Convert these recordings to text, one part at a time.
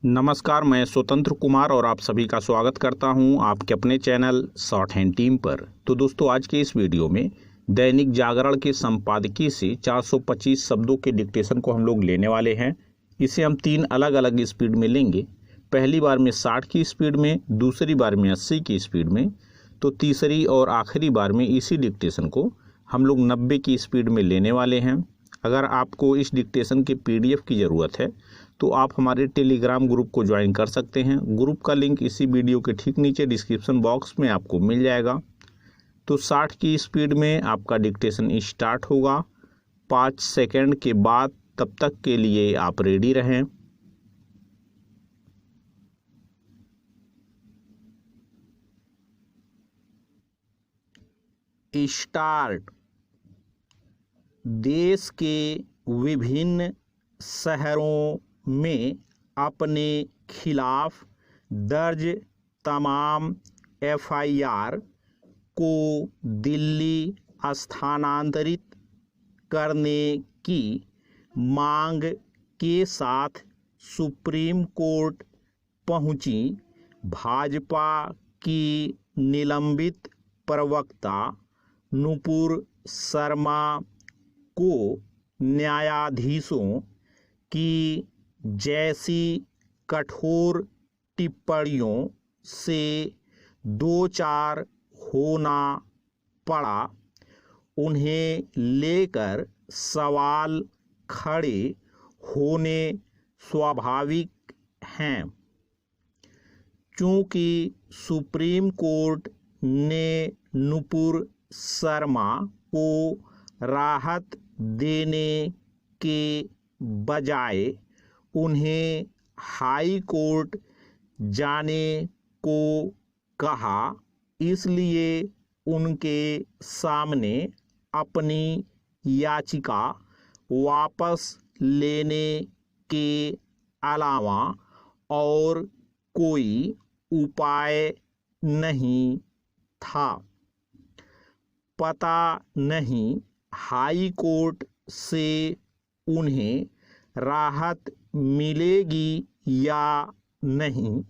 नमस्कार, मैं स्वतंत्र कुमार और आप सभी का स्वागत करता हूं आपके अपने चैनल शॉर्ट हैंड टीम पर। तो दोस्तों, आज के इस वीडियो में दैनिक जागरण के संपादकीय से 425 शब्दों के डिक्टेशन को हम लोग लेने वाले हैं। इसे हम 3 अलग अलग स्पीड में लेंगे। पहली बार में 60 की स्पीड में, दूसरी बार में 80 की स्पीड में, तो तीसरी और आखिरी बार में इसी डिक्टेशन को हम लोग 90 की स्पीड में लेने वाले हैं। अगर आपको इस डिक्टेशन के PDF की ज़रूरत है तो आप हमारे टेलीग्राम ग्रुप को ज्वाइन कर सकते हैं। ग्रुप का लिंक इसी वीडियो के ठीक नीचे डिस्क्रिप्शन बॉक्स में आपको मिल जाएगा। तो 60 की स्पीड में आपका डिक्टेशन स्टार्ट होगा। 5 सेकंड के बाद, तब तक के लिए आप रेडी रहें। स्टार्ट। देश के विभिन्न शहरों में अपने खिलाफ दर्ज तमाम FIR को दिल्ली स्थानांतरित करने की मांग के साथ सुप्रीम कोर्ट पहुंची भाजपा की निलंबित प्रवक्ता नुपुर शर्मा को न्यायाधीशों की जैसी कठोर टिप्पणियों से दो चार होना पड़ा। उन्हें लेकर सवाल खड़े होने स्वाभाविक हैं, चूंकि सुप्रीम कोर्ट ने नुपुर शर्मा को राहत देने के बजाय उन्हें हाई कोर्ट जाने को कहा। इसलिए उनके सामने अपनी याचिका वापस लेने के अलावा और कोई उपाय नहीं था। पता नहीं हाई कोर्ट से उन्हें राहत मिलेगी या नहीं,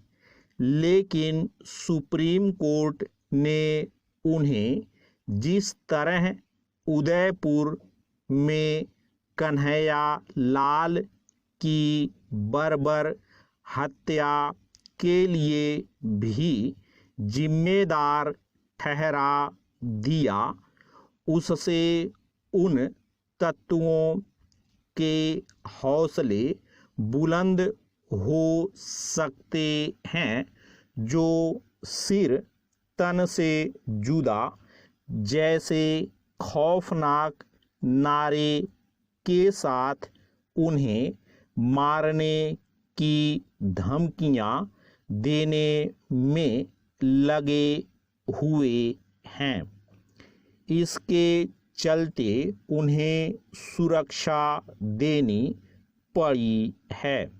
लेकिन सुप्रीम कोर्ट ने उन्हें जिस तरह उदयपुर में कन्हैया लाल की बर्बर हत्या के लिए भी जिम्मेदार ठहरा दिया, उससे उन तत्वों के हौसले बुलंद हो सकते हैं जो सिर तन से जुदा जैसे खौफनाक नारे के साथ उन्हें मारने की धमकियां देने में लगे हुए हैं। इसके चलते उन्हें सुरक्षा देनी पड़ी है।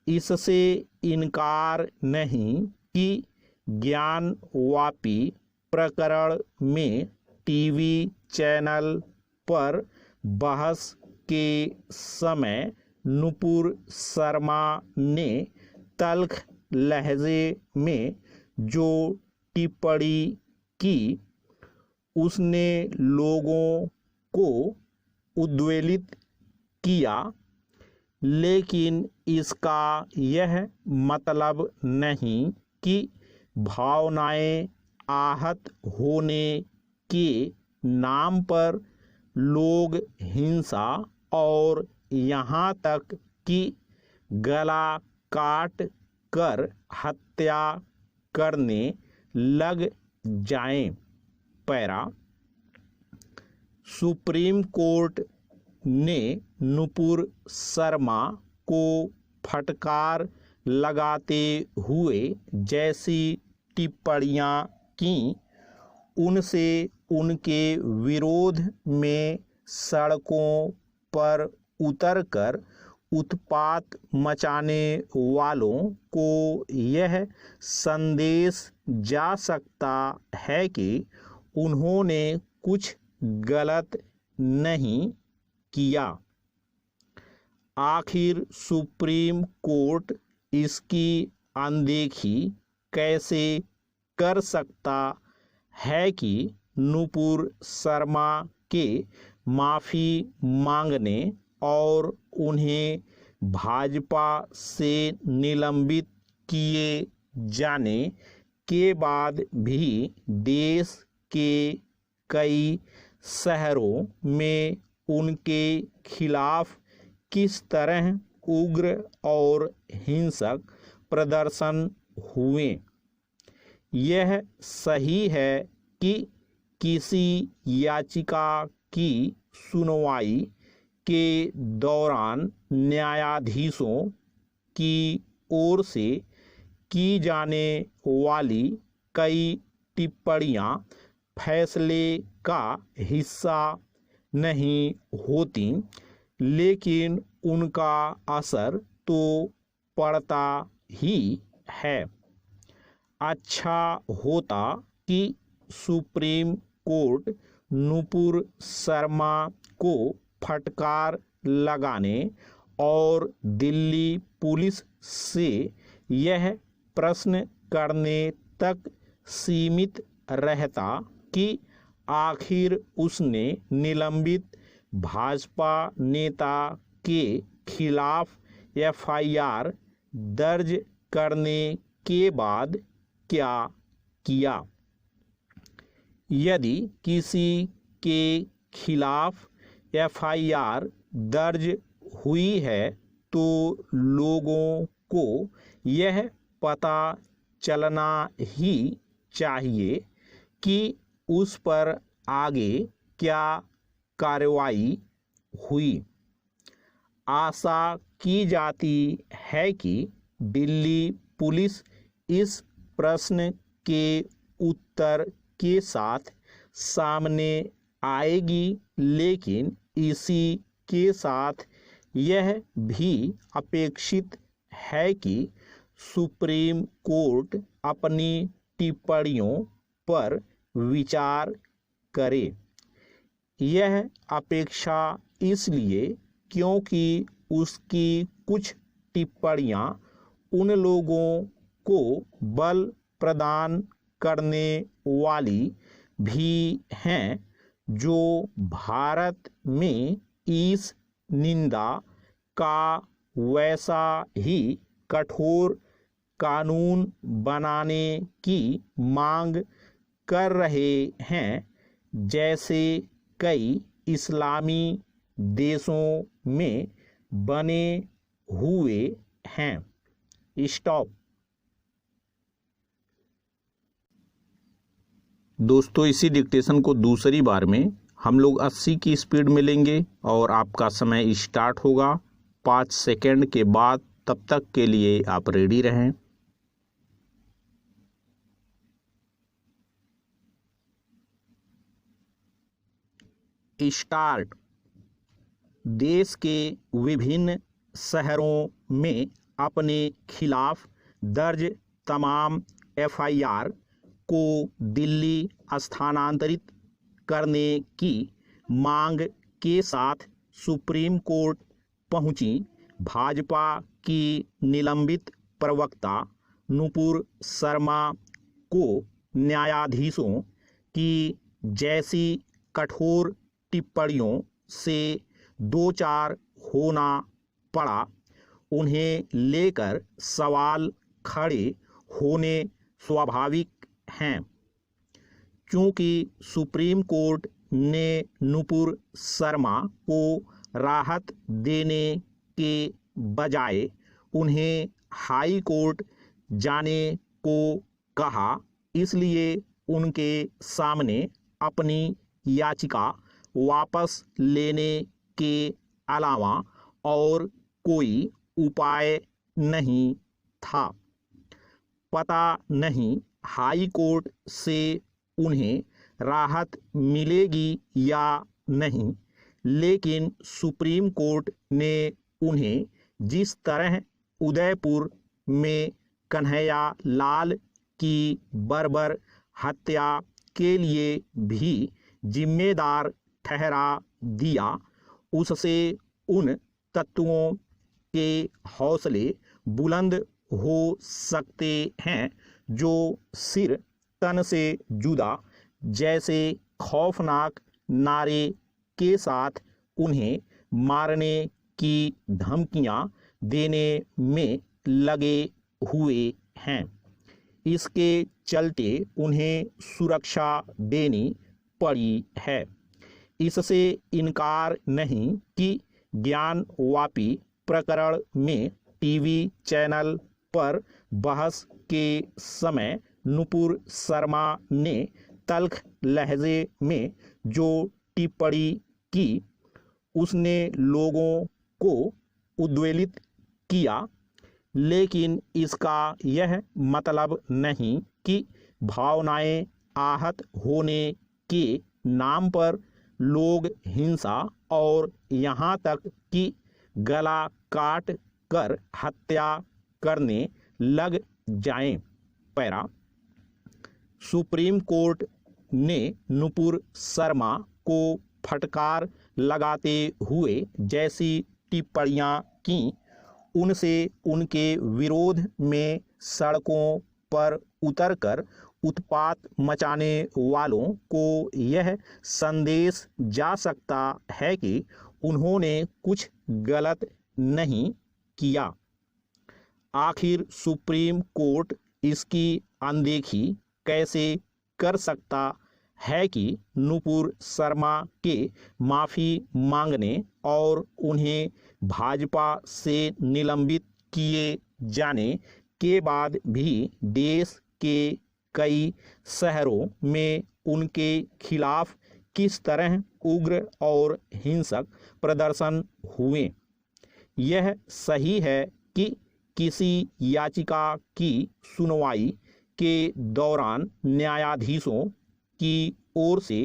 इससे इनकार नहीं कि ज्ञानवापी प्रकरण में टीवी चैनल पर बहस के समय नुपुर शर्मा ने तल्ख लहजे में जो टिप्पणी की उसने लोगों को उद्वेलित किया, लेकिन इसका यह मतलब नहीं कि भावनाएं आहत होने के नाम पर लोग हिंसा और यहाँ तक कि गला काट कर हत्या करने लग जाएं। पैरा। सुप्रीम कोर्ट ने नुपुर शर्मा को फटकार लगाते हुए जैसी टिप्पणियां की, उनसे उनके विरोध में सड़कों पर उतरकर उत्पात मचाने वालों को यह संदेश जा सकता है कि उन्होंने कुछ गलत नहीं किया। आखिर सुप्रीम कोर्ट इसकी अनदेखी कैसे कर सकता है कि नुपुर शर्मा के माफ़ी मांगने और उन्हें भाजपा से निलंबित किए जाने के बाद भी देश के कई शहरों में उनके खिलाफ किस तरह उग्र और हिंसक प्रदर्शन हुए। यह सही है कि किसी याचिका की सुनवाई के दौरान न्यायाधीशों की ओर से की जाने वाली कई टिप्पणियां फैसले का हिस्सा नहीं होती, लेकिन उनका असर तो पड़ता ही है। अच्छा होता कि सुप्रीम कोर्ट नुपुर शर्मा को फटकार लगाने और दिल्ली पुलिस से यह प्रश्न करने तक सीमित रहता कि आखिर उसने निलंबित भाजपा नेता के खिलाफ एफआईआर दर्ज करने के बाद क्या किया। यदि किसी के खिलाफ एफआईआर दर्ज हुई है तो लोगों को यह पता चलना ही चाहिए कि उस पर आगे क्या कार्रवाई हुई। आशा की जाती है कि दिल्ली पुलिस इस प्रश्न के उत्तर के साथ सामने आएगी, लेकिन इसी के साथ यह भी अपेक्षित है कि सुप्रीम कोर्ट अपनी टिप्पणियों पर विचार करे। यह अपेक्षा इसलिए क्योंकि उसकी कुछ टिप्पणियां उन लोगों को बल प्रदान करने वाली भी हैं जो भारत में इस निंदा का वैसा ही कठोर कानून बनाने की मांग कर रहे हैं जैसे कई इस्लामी देशों में बने हुए हैं। स्टॉप। दोस्तों, इसी डिक्टेशन को दूसरी बार में हम लोग 80 की स्पीड में लेंगे और आपका समय स्टार्ट होगा 5 सेकंड के बाद। तब तक के लिए आप रेडी रहें। स्टार्ट। देश के विभिन्न शहरों में अपने खिलाफ दर्ज तमाम एफआईआर को दिल्ली स्थानांतरित करने की मांग के साथ सुप्रीम कोर्ट पहुंची भाजपा की निलंबित प्रवक्ता नुपुर शर्मा को न्यायाधीशों की जैसी कठोर टिप्पणियों से दो चार होना पड़ा। उन्हें लेकर सवाल खड़े होने स्वाभाविक हैं, क्योंकि सुप्रीम कोर्ट ने नुपुर शर्मा को राहत देने के बजाय उन्हें हाई कोर्ट जाने को कहा। इसलिए उनके सामने अपनी याचिका वापस लेने के अलावा और कोई उपाय नहीं था। पता नहीं हाई कोर्ट से उन्हें राहत मिलेगी या नहीं, लेकिन सुप्रीम कोर्ट ने उन्हें जिस तरह उदयपुर में कन्हैया लाल की बर्बर हत्या के लिए भी जिम्मेदार ठहरा दिया, उससे उन तत्वों के हौसले बुलंद हो सकते हैं जो सिर तन से जुदा जैसे खौफनाक नारे के साथ उन्हें मारने की धमकियां देने में लगे हुए हैं। इसके चलते उन्हें सुरक्षा देनी पड़ी है। इससे इनकार नहीं कि ज्ञानवापी प्रकरण में टीवी चैनल पर बहस के समय नुपुर शर्मा ने तल्ख लहजे में जो टिप्पणी की उसने लोगों को उद्वेलित किया, लेकिन इसका यह मतलब नहीं कि भावनाएं आहत होने के नाम पर लोग हिंसा और यहाँ तक कि गला काट कर हत्या करने लग जाएं। पैरा सुप्रीम कोर्ट ने नुपुर शर्मा को फटकार लगाते हुए जैसी टिप्पणियां की उनसे उनके विरोध में सड़कों पर उतरकर उत्पात मचाने वालों को यह संदेश जा सकता है कि उन्होंने कुछ गलत नहीं किया। आखिर सुप्रीम कोर्ट इसकी अनदेखी कैसे कर सकता है कि नुपुर शर्मा के माफ़ी मांगने और उन्हें भाजपा से निलंबित किए जाने के बाद भी देश के कई शहरों में उनके खिलाफ किस तरह उग्र और हिंसक प्रदर्शन हुए। यह सही है कि किसी याचिका की सुनवाई के दौरान न्यायाधीशों की ओर से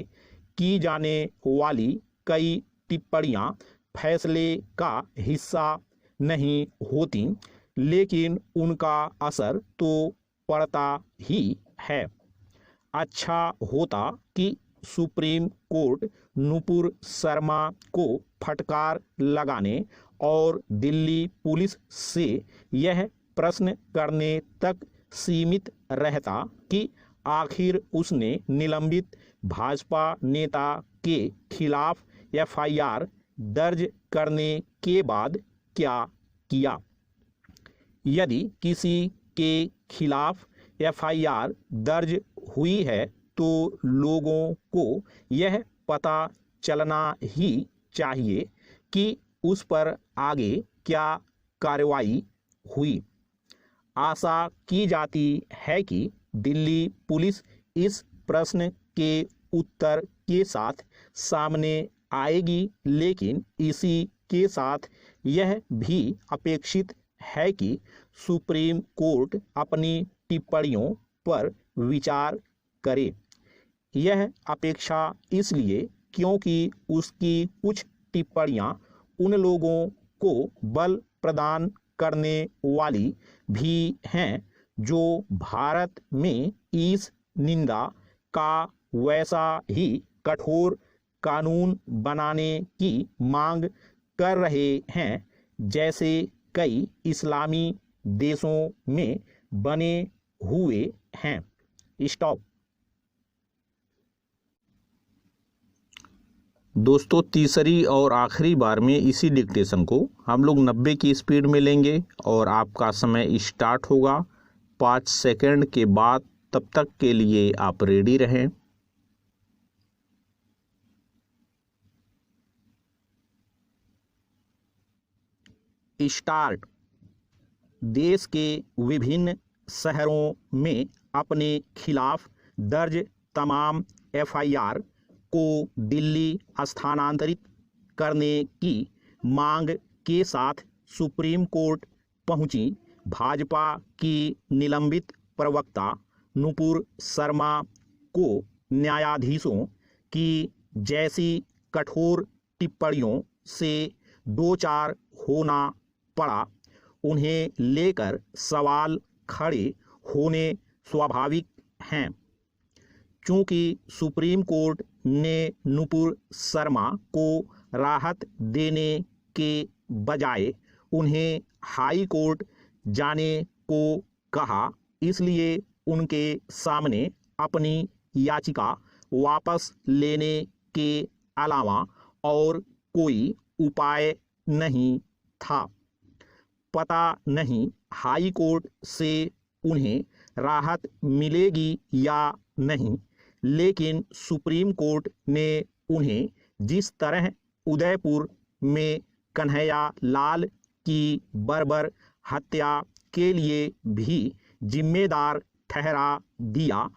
की जाने वाली कई टिप्पणियां फैसले का हिस्सा नहीं होती, लेकिन उनका असर तो पड़ता ही है। अच्छा होता कि सुप्रीम कोर्ट नुपुर शर्मा को फटकार लगाने और दिल्ली पुलिस से यह प्रश्न करने तक सीमित रहता कि आखिर उसने निलंबित भाजपा नेता के खिलाफ एफआईआर दर्ज करने के बाद क्या किया। यदि किसी के खिलाफ एफआईआर दर्ज हुई है तो लोगों को यह पता चलना ही चाहिए कि उस पर आगे क्या कार्रवाई हुई। आशा की जाती है कि दिल्ली पुलिस इस प्रश्न के उत्तर के साथ सामने आएगी, लेकिन इसी के साथ यह भी अपेक्षित है कि सुप्रीम कोर्ट अपनी टिप्पणियों पर विचार करे। यह अपेक्षा इसलिए क्योंकि उसकी कुछ टिप्पणियां उन लोगों को बल प्रदान करने वाली भी हैं जो भारत में इस निंदा का वैसा ही कठोर कानून बनाने की मांग कर रहे हैं जैसे कई इस्लामी देशों में बने हुए हैं। स्टॉप। दोस्तों, तीसरी और आखिरी बार में इसी डिक्टेशन को हम लोग 90 की स्पीड में लेंगे और आपका समय स्टार्ट होगा 5 सेकंड के बाद। तब तक के लिए आप रेडी रहें। स्टार्ट। देश के विभिन्न शहरों में अपने खिलाफ दर्ज तमाम एफआईआर को दिल्ली स्थानांतरित करने की मांग के साथ सुप्रीम कोर्ट पहुंची भाजपा की निलंबित प्रवक्ता नुपुर शर्मा को न्यायाधीशों की जैसी कठोर टिप्पणियों से दो चार होना पड़ा। उन्हें लेकर सवाल खड़े होने स्वाभाविक हैं। चूंकि सुप्रीम कोर्ट ने नुपुर शर्मा को राहत देने के बजाय उन्हें हाई कोर्ट जाने को कहा, इसलिए उनके सामने अपनी याचिका वापस लेने के अलावा और कोई उपाय नहीं था। पता नहीं हाई कोर्ट से उन्हें राहत मिलेगी या नहीं, लेकिन सुप्रीम कोर्ट ने उन्हें जिस तरह उदयपुर में कन्हैया लाल की बर्बर हत्या के लिए भी जिम्मेदार ठहरा दिया,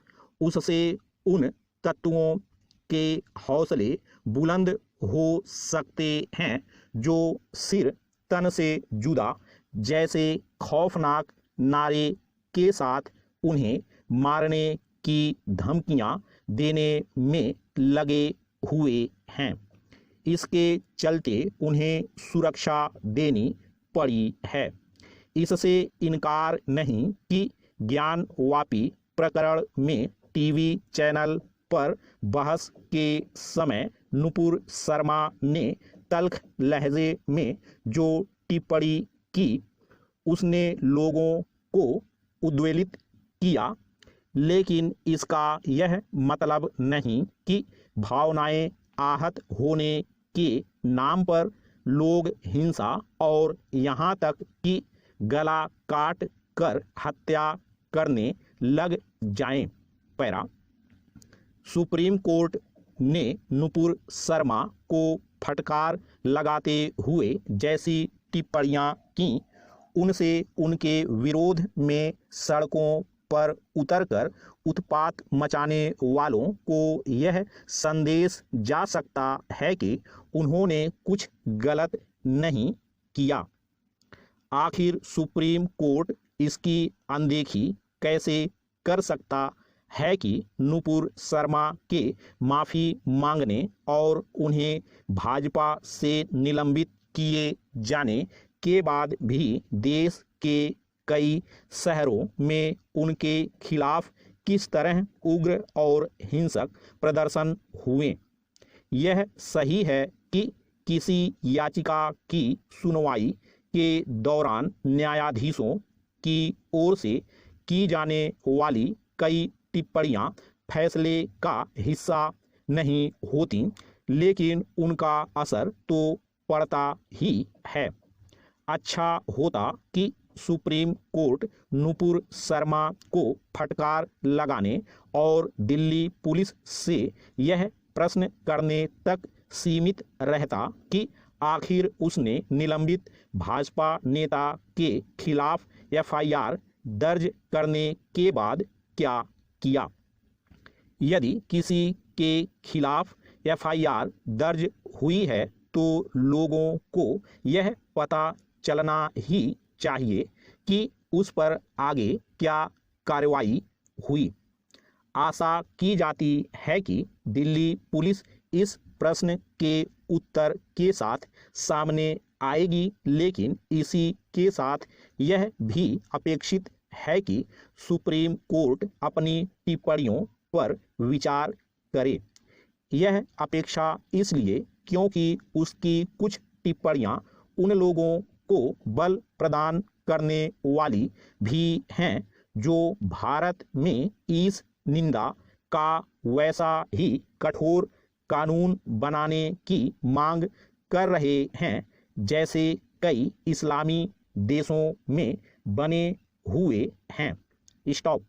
उससे उन तत्वों के हौसले बुलंद हो सकते हैं जो सिर तन से जुदा जैसे खौफनाक नारे के साथ उन्हें मारने की धमकियां देने में लगे हुए हैं। इसके चलते उन्हें सुरक्षा देनी पड़ी है। इससे इनकार नहीं कि ज्ञानवापी प्रकरण में टीवी चैनल पर बहस के समय नुपुर शर्मा ने तल्ख लहजे में जो टिप्पणी की उसने लोगों को उद्वेलित किया, लेकिन इसका यह मतलब नहीं कि भावनाएं आहत होने के नाम पर लोग हिंसा और यहाँ तक कि गला काट कर हत्या करने लग जाएं। पैरा सुप्रीम कोर्ट ने नुपुर शर्मा को फटकार लगाते हुए जैसी टिप्पणियां की, उनसे उनके विरोध में सड़कों पर उतरकर उत्पात मचाने वालों को यह संदेश जा सकता है कि उन्होंने कुछ गलत नहीं किया। आखिर सुप्रीम कोर्ट इसकी अनदेखी कैसे कर सकता है कि नुपुर शर्मा के माफ़ी मांगने और उन्हें भाजपा से निलंबित किए जाने के बाद भी देश के कई शहरों में उनके खिलाफ किस तरह उग्र और हिंसक प्रदर्शन हुए। यह सही है कि किसी याचिका की सुनवाई के दौरान न्यायाधीशों की ओर से की जाने वाली कई टिप्पणियां फैसले का हिस्सा नहीं होती, लेकिन उनका असर तो पड़ता ही है। अच्छा होता कि सुप्रीम कोर्ट नुपुर शर्मा को फटकार लगाने और दिल्ली पुलिस से यह प्रश्न करने तक सीमित रहता कि आखिर उसने निलंबित भाजपा नेता के खिलाफ एफआईआर दर्ज करने के बाद क्या किया। यदि किसी के खिलाफ एफआईआर दर्ज हुई है तो लोगों को यह पता चलना ही चाहिए कि उस पर आगे क्या कार्रवाई हुई। आशा की जाती है कि दिल्ली पुलिस इस प्रश्न के उत्तर के साथ सामने आएगी, लेकिन इसी के साथ यह भी अपेक्षित है कि सुप्रीम कोर्ट अपनी टिप्पणियों पर विचार करे। यह अपेक्षा इसलिए क्योंकि उसकी कुछ टिप्पणियां उन लोगों को बल प्रदान करने वाली भी हैं जो भारत में इस निंदा का वैसा ही कठोर कानून बनाने की मांग कर रहे हैं जैसे कई इस्लामी देशों में बने हुए हैं। स्टॉप।